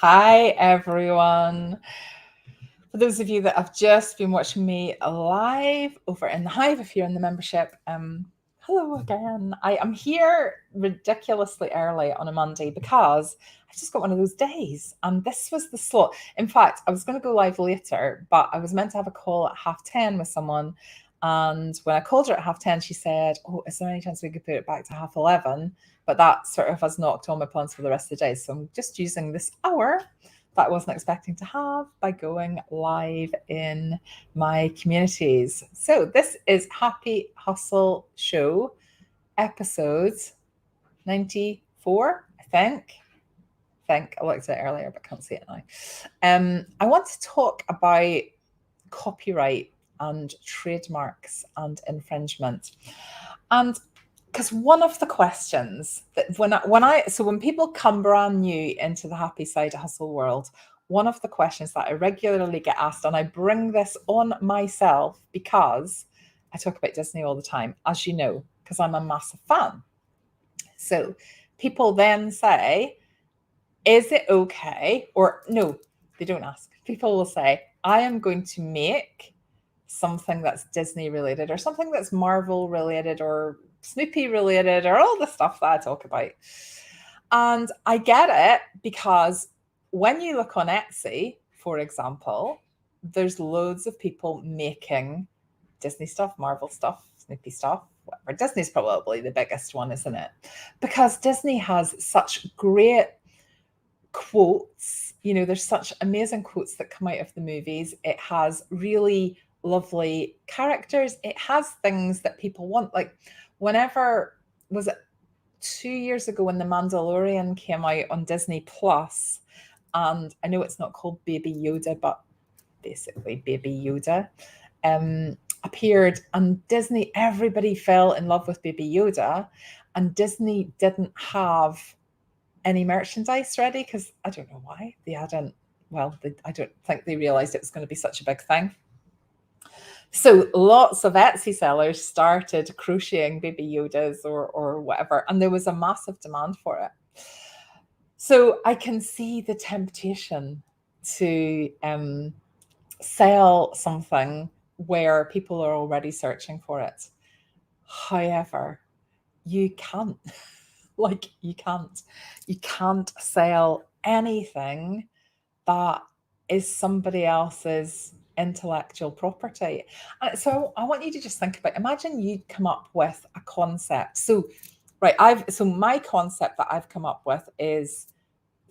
Hi, everyone. For those of you that have just been watching me live over in the Hive, if you're in the membership, hello again. I am here ridiculously early on a Monday because I just got one of those days, and this was the slot. In fact, I was going to go live later, but I was meant to have a call at 10:30 with someone. And when I called her at 10:30, she said, "Oh, is there any chance we could put it back to 11:30?" But that sort of has knocked all my plans for the rest of the day. So I'm just using this hour that I wasn't expecting to have by going live in my communities. So this is Happy Hustle Show, episode 94, I think. I looked at it earlier, but can't see it now. I want to talk about copyright and trademarks and infringement. And because one of the questions that when people come brand new into the happy side hustle world, one of the questions that I regularly get asked, and I bring this on myself because I talk about Disney all the time, as you know, because I'm a massive fan. So people then say, is it okay? Or no, they don't ask. People will say, I am going to make something that's Disney related or something that's Marvel related or Snoopy related or all the stuff that I talk about. And I get it because when you look on Etsy, for example, there's loads of people making Disney stuff, Marvel stuff, Snoopy stuff, whatever. Disney's probably the biggest one, isn't it? Because Disney has such great quotes. There's such amazing quotes that come out of the movies. It has really lovely characters. It has things that people want. Like, whenever was it 2 years ago when The Mandalorian came out on Disney Plus, and I know it's not called Baby Yoda, but basically Baby Yoda appeared, and Disney, everybody fell in love with Baby Yoda, and Disney didn't have any merchandise ready because I don't know why they hadn't. Well, I don't think they realized it was going to be such a big thing. So lots of Etsy sellers started crocheting Baby Yodas or whatever, and there was a massive demand for it. So I can see the temptation to sell something where people are already searching for it. However, you can't. Like, you can't sell anything that is somebody else's intellectual property. And so I want you to just think about, imagine you'd come up with a concept. So my concept that I've come up with is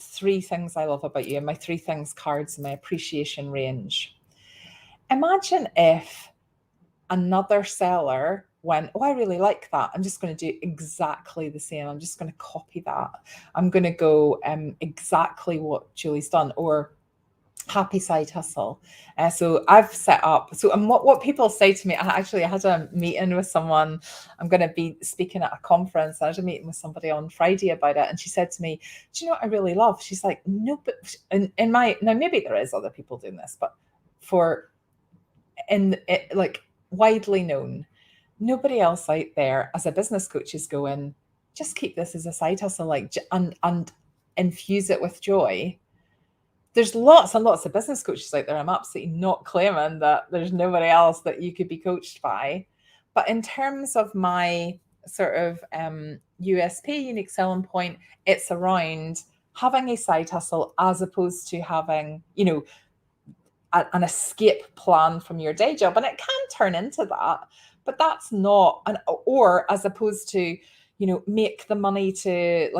3 things I love about you, and my 3 things cards in my appreciation range. Imagine if another seller went, oh, I really like that. I'm just going to do exactly the same. I'm just going to copy that. I'm going to go exactly what Julie's done, or happy side hustle. So I've set up. And what people say to me, I had a meeting with someone. I'm going to be speaking at a conference. I had a meeting with somebody on Friday about it, and she said to me, "Do you know what I really love?" She's like, "No, but now maybe there is other people doing this, but like widely known, nobody else out there as a business coach is going, just keep this as a side hustle, like, and infuse it with joy." There's lots and lots of business coaches out there. I'm absolutely not claiming that there's nobody else that you could be coached by. But in terms of my sort of USP, unique selling point, it's around having a side hustle as opposed to having, an escape plan from your day job. And it can turn into that, but that's not or as opposed to, make the money to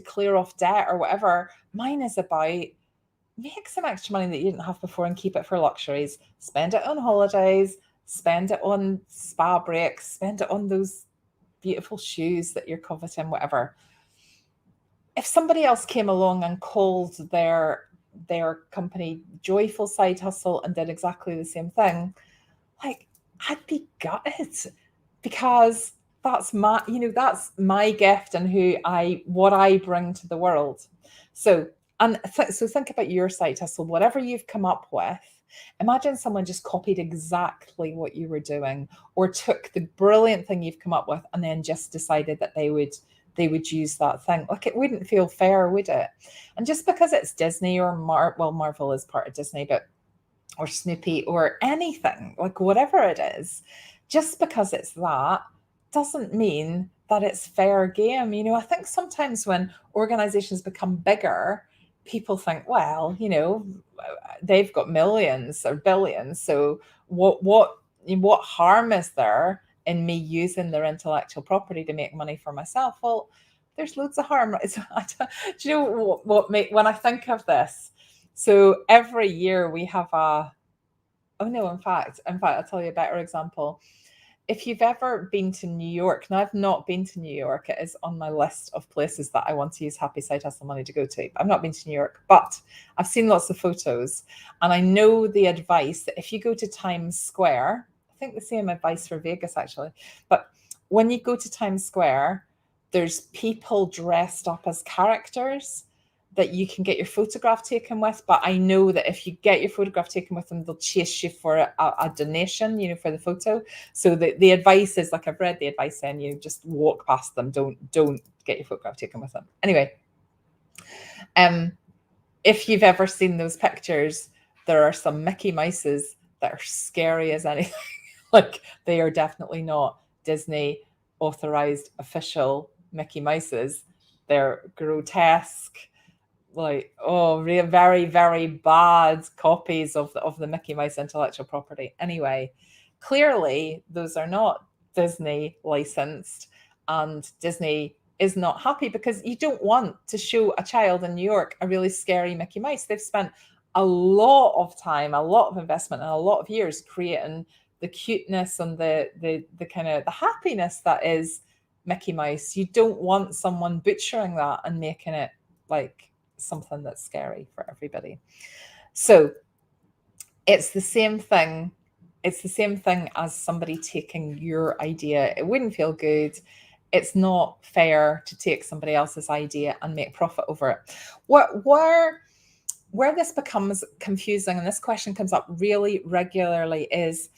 clear off debt or whatever. Mine is about make some extra money that you didn't have before and keep it for luxuries. Spend it on holidays, spend it on spa breaks, spend it on those beautiful shoes that you're coveting, whatever. If somebody else came along and called their company Joyful Side Hustle and did exactly the same thing, like, I'd be gutted, because that's my gift and what I bring to the world. So think about your side hustle, whatever you've come up with. Imagine someone just copied exactly what you were doing, or took the brilliant thing you've come up with and then just decided that they would they would use that thing. Like, it wouldn't feel fair, would it? And just because it's Disney or Marvel is part of Disney, but or Snoopy or anything, like whatever it is, just because it's that doesn't mean that it's fair game. I think sometimes when organizations become bigger, people think, well, they've got millions or billions, so what harm is there in me using their intellectual property to make money for myself? Well, there's loads of harm. Do you know when I think of this? So every year we have in fact, I'll tell you a better example. If you've ever been to New York, now I've not been to New York, it is on my list of places that I want to use Happy Side Hustle money to go to. I've not been to New York, but I've seen lots of photos, and I know the advice that if you go to Times Square, I think the same advice for Vegas actually, but when you go to Times Square, there's people dressed up as characters that you can get your photograph taken with. But I know that if you get your photograph taken with them, they'll chase you for a donation, for the photo. So the advice is, like, I've read the advice saying, just walk past them. Don't get your photograph taken with them. Anyway, if you've ever seen those pictures, there are some Mickey Mouses that are scary as anything. Like, they are definitely not Disney authorized official Mickey Mouses. They're grotesque, like, very, very bad copies of the Mickey Mouse intellectual property. Anyway, clearly those are not Disney licensed, and Disney is not happy, because you don't want to show a child in New York a really scary Mickey Mouse. They've spent a lot of time, a lot of investment, and a lot of years creating the cuteness and the kind of the happiness that is Mickey Mouse. You don't want someone butchering that and making it like something that's scary for everybody. So it's the same thing. It's the same thing as somebody taking your idea. It wouldn't feel good. It's not fair to take somebody else's idea and make profit over it. Where this becomes confusing, and this question comes up really regularly, is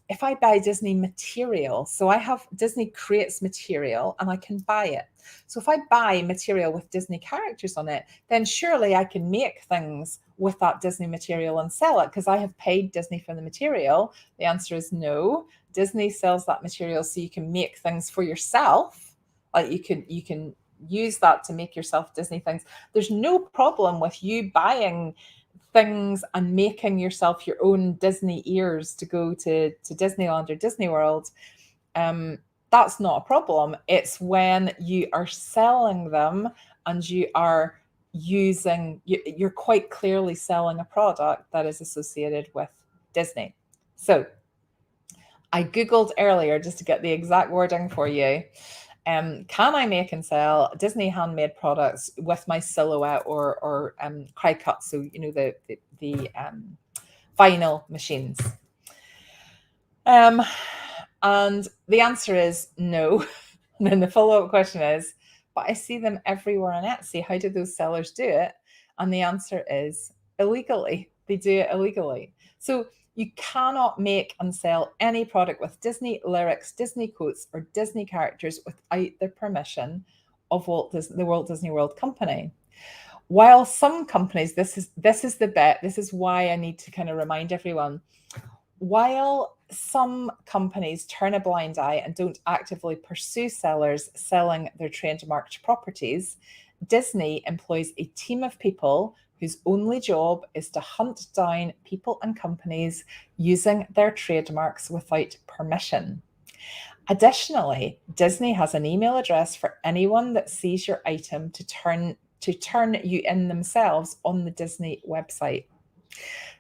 if I buy Disney material. So I have Disney creates material and I can buy it. So if I buy material with Disney characters on it, then surely I can make things with that Disney material and sell it, because I have paid Disney for the material. The answer is no. Disney sells that material so you can make things for yourself. Like, you can use that to make yourself Disney things. There's no problem with you buying things and making yourself your own Disney ears to go to Disneyland or Disney World. That's not a problem. It's when you are selling them and you are you're quite clearly selling a product that is associated with Disney. So I Googled earlier just to get the exact wording for you. Can I make and sell Disney handmade products with my silhouette or cry cut? So, the vinyl machines. And the answer is no. And then the follow-up question is, but I see them everywhere on Etsy. How do those sellers do it? And the answer is illegally. They do it illegally. So you cannot make and sell any product with Disney lyrics, Disney quotes, or Disney characters without the permission of the Walt Disney World Company. While some companies, this is the bit, this is why I need to kind of remind everyone, while some companies turn a blind eye and don't actively pursue sellers selling their trademarked properties, Disney employs a team of people whose only job is to hunt down people and companies using their trademarks without permission. Additionally, Disney has an email address for anyone that sees your item to turn you in themselves on the Disney website.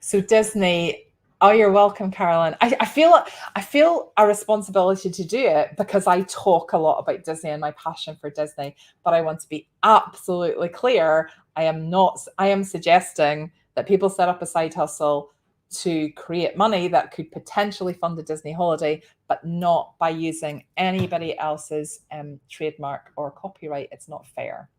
So Disney, oh, you're welcome, Carolyn. I feel a responsibility to do it because I talk a lot about Disney and my passion for Disney, but I want to be absolutely clear. I am suggesting that people set up a side hustle to create money that could potentially fund a Disney holiday, but not by using anybody else's trademark or copyright. It's not fair.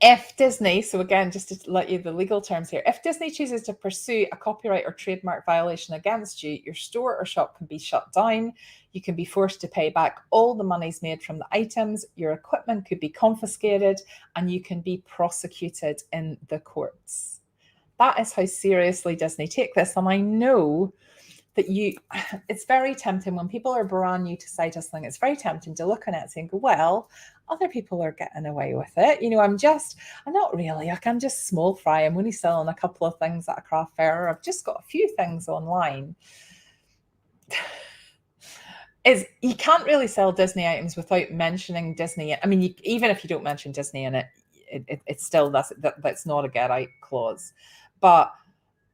If Disney, so again, just to let you the legal terms here, if Disney chooses to pursue a copyright or trademark violation against you, your store or shop can be shut down. You can be forced to pay back all the monies made from the items. Your equipment could be confiscated, and you can be prosecuted in the courts. That is how seriously Disney take this. And I know that it's very tempting when people are brand new to site hustling, it's very tempting to look on it and go, well, other people are getting away with it. I'm not really, like, I'm just small fry. I'm only selling a couple of things at a craft fair. I've just got a few things online. You can't really sell Disney items without mentioning Disney. I mean, even if you don't mention Disney in it, it's still, that's not a get out clause. But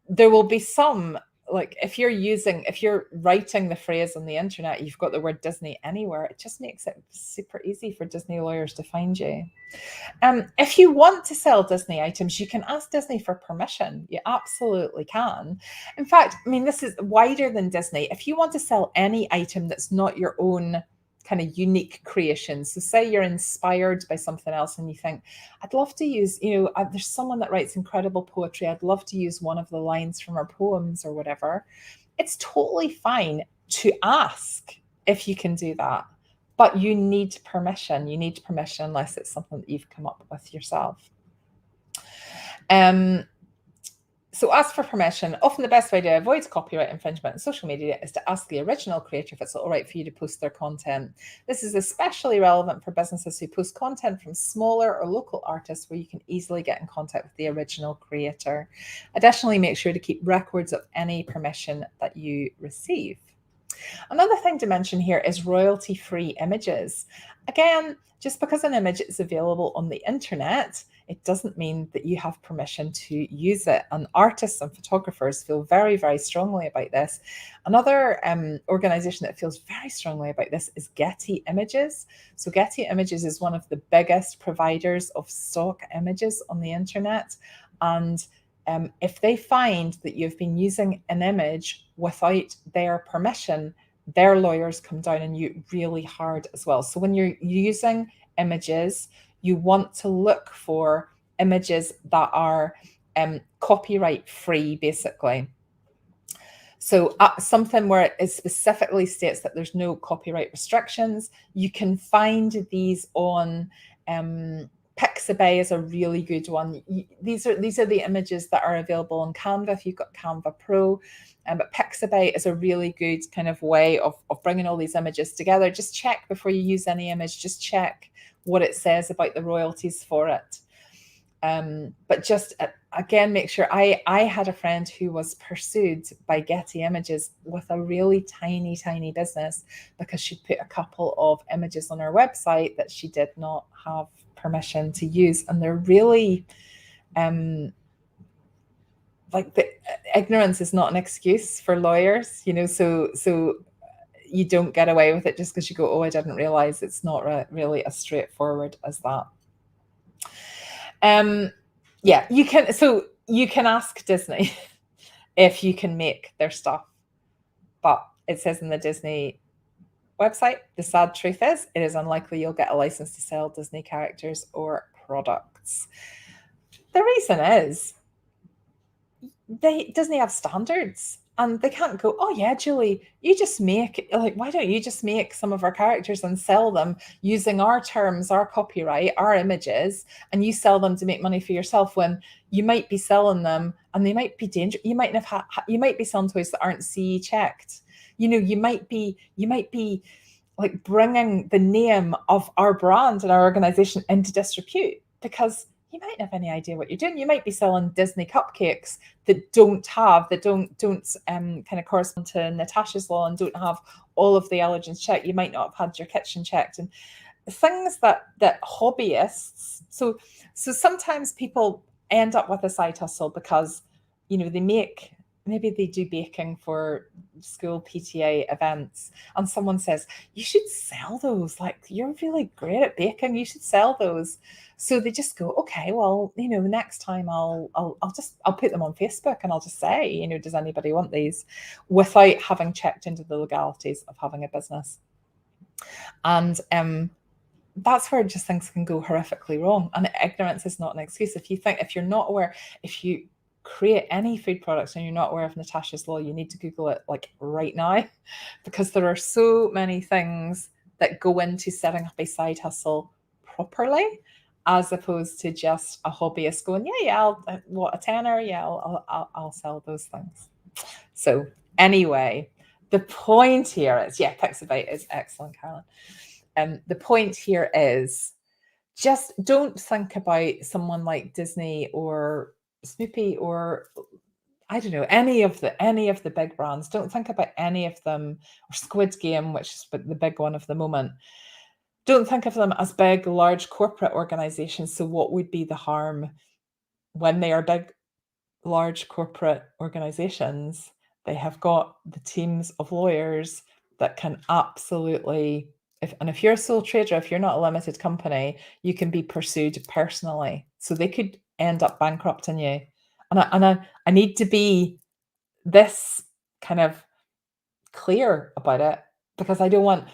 there will be some, like, if you're writing the phrase on the internet, you've got the word Disney anywhere, it just makes it super easy for Disney lawyers to find you. If you want to sell Disney items, you can ask Disney for permission. You absolutely can. In fact, I mean, this is wider than Disney. If you want to sell any item that's not your own kind of unique creation, so say you're inspired by something else and you think, I'd love to use, there's someone that writes incredible poetry, I'd love to use one of the lines from her poems or whatever, it's totally fine to ask if you can do that. But you need permission. You need permission unless it's something that you've come up with yourself. So ask for permission. Often the best way to avoid copyright infringement on social media is to ask the original creator if it's all right for you to post their content. This is especially relevant for businesses who post content from smaller or local artists where you can easily get in contact with the original creator. Additionally, make sure to keep records of any permission that you receive. Another thing to mention here is royalty-free images. Again, just because an image is available on the internet, it doesn't mean that you have permission to use it. And artists and photographers feel very, very strongly about this. Another organization that feels very strongly about this is Getty Images. So Getty Images is one of the biggest providers of stock images on the internet. And if they find that you've been using an image without their permission, their lawyers come down on you really hard as well. So when you're using images, you want to look for images that are copyright free, basically. So something where it specifically states that there's no copyright restrictions. You can find these on Pixabay is a really good one. These are the images that are available on Canva if you've got Canva Pro. But Pixabay is a really good kind of way of bringing all these images together. Just check before you use any image, just check what it says about the royalties for it. But just again, make sure. I had a friend who was pursued by Getty Images with a really tiny business because she'd put a couple of images on her website that she did not have permission to use, and they're really like, the ignorance is not an excuse for lawyers, so you don't get away with it just because you go, oh, I didn't realize. It's not really as straightforward as that. Yeah, you can ask Disney if you can make their stuff, but it says in the Disney website, the sad truth is it is unlikely you'll get a license to sell Disney characters or products. The reason is Disney have standards, and they can't go, oh yeah, Julie, you just make, like, why don't you just make some of our characters and sell them using our terms, our copyright, our images, and you sell them to make money for yourself, when you might be selling them and they might be dangerous. You might be selling toys that aren't CE checked. You might be like bringing the name of our brand and our organization into disrepute because you might not have any idea what you're doing. You might be selling Disney cupcakes that don't kind of correspond to Natashas Law and don't have all of the allergens checked. You might not have had your kitchen checked, and things that hobbyists. So sometimes people end up with a side hustle because maybe they do baking for school PTA events, and someone says, you should sell those, like, you're really great at baking, you should sell those. So they just go, okay, well, next time I'll put them on Facebook and I'll just say, does anybody want these, without having checked into the legalities of having a business. And that's where just things can go horrifically wrong. And ignorance is not an excuse. If you're not aware, if you create any food products and you're not aware of Natashas Law, you need to Google it like right now, because there are so many things that go into setting up a side hustle properly, as opposed to just a hobbyist going, what, a tenner? Yeah, I'll sell those things. So anyway, the point here is, yeah, Pixabay is excellent, Carolyn. The point here is, just don't think about someone like Disney or Snoopy or, I don't know, any of the big brands. Don't think about any of them, or Squid Game, which is the big one of the moment. Don't think of them as big, large corporate organizations. So what would be the harm when they are big, large corporate organizations? They have got the teams of lawyers that can absolutely, if you're a sole trader, if you're not a limited company, you can be pursued personally. So they could end up bankrupting you. And I need to be this kind of clear about it, because I don't want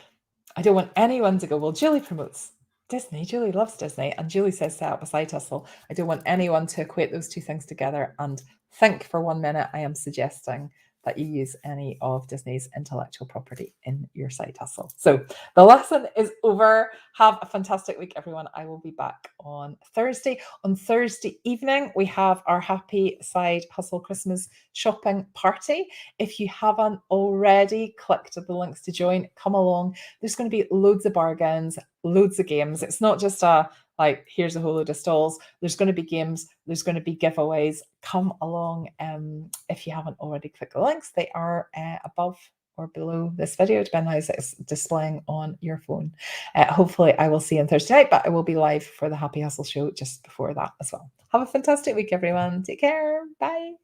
anyone to go, well, Julie promotes Disney, Julie loves Disney, and Julie says set up a side hustle. I don't want anyone to equate those two things together and think for 1 minute I am suggesting that you use any of Disney's intellectual property in your side hustle. So the lesson is over. Have a fantastic week, everyone. I will be back on Thursday. On Thursday evening, we have our Happy Side Hustle Christmas shopping party. If you haven't already clicked the links to join, come along. There's going to be loads of bargains, loads of games. It's not just like, here's a whole load of stalls. There's going to be games. There's going to be giveaways. Come along. If you haven't already clicked the links, they are above or below this video, depending on how it's displaying on your phone. Hopefully I will see you on Thursday night, but I will be live for the Happy Hustle show just before that as well. Have a fantastic week, everyone. Take care. Bye.